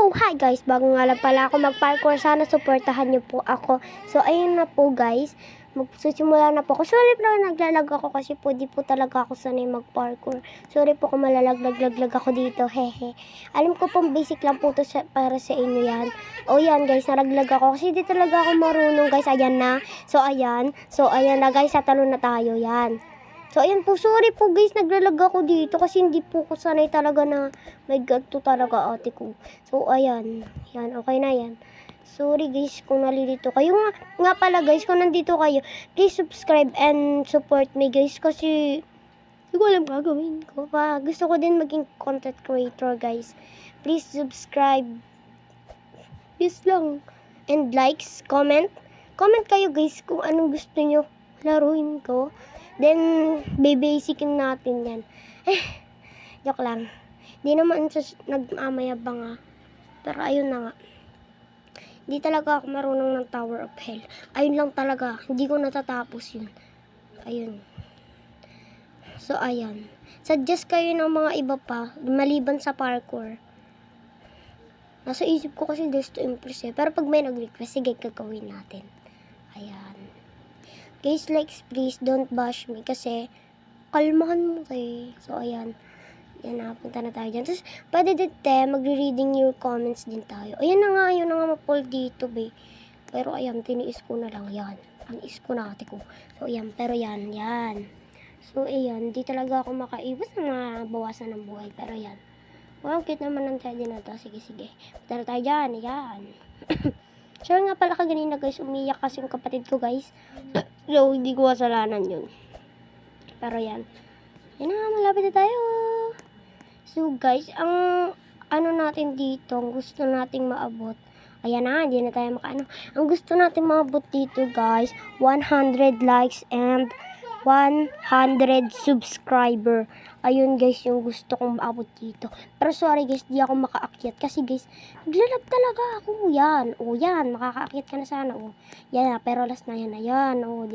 So, hi guys, bago nga lang pala ako mag-parkour, sana supportahan niyo po ako. So, ayun na po guys, magsusimula na po ako. Sorry po naglalag ako kasi po di po talaga ako sanay mag-parkour. Sorry po kung malalaglag ako dito, hehe. Alam ko pong basic lang po to para sa inyo yan. O yan guys, naraglag ako kasi di talaga ako marunong guys. Ayan na. So, ayan na guys, tatalo na tayo yan. So, ayan po. Sorry po guys, naglalag ako dito kasi hindi po ko sanay talaga na may ganito talaga ate ko. So, ayan. Yan, okay na yan. Sorry guys kung nalilito kayo. Nga pala guys, kung nandito kayo, please subscribe and support me guys kasi hindi ko alam gagawin ko pa. Gusto ko din maging content creator guys. Please subscribe. Please lang. And likes, comment. Comment kayo guys kung anong gusto nyo laruin ko. Then, bibasicin natin yan. Joke lang. Di naman nagmamayabang nga. Pero ayun na nga. Hindi talaga ako marunong ng Tower of Hell. Ayun lang talaga. Hindi ko natatapos yun. Ayun. So, ayan. Suggest kayo ng mga iba pa, maliban sa parkour. Nasa isip ko kasi gusto impress eh. Pero pag may nag-request, sige, gagawin natin. Ayan. Guys, likes please, don't bash me kasi kalmahan mo kayo. So, ayan. Yan na, punta na tayo dyan. Tapos, pwede dito, magre-reading your comments din tayo. Ayan na nga, yun na nga ma-pull dito, be. Pero, ayan, tiniis ko na lang. Yan. Tiniis ko na ate ko. So, ayan. Pero, yan. So, ayan. Di talaga ako makaiwas na mabawasan ng buhay. Pero, yan. Wow, cute naman ng teddy na to. Sige. Punta na tayo dyan. Yan. So, nga pala kaganina guys, umiyak kasi yung kapatid ko guys. So, hindi ko kasalanan yun. Pero yan. Yan na, malapit na tayo. So, guys, ang ano natin dito, ang gusto nating maabot. Ayan na, hindi na tayo makaano. Ang gusto nating maabot dito guys, 100 likes and 100 subscriber. Ayun guys, yung gusto kong maabot dito. Pero sorry guys, di ako makaakyat. Kasi guys, naglalag talaga ako. Yan, o yan, makakaakyat ka na sana. O, yan, pero last na yan. Ayan, o.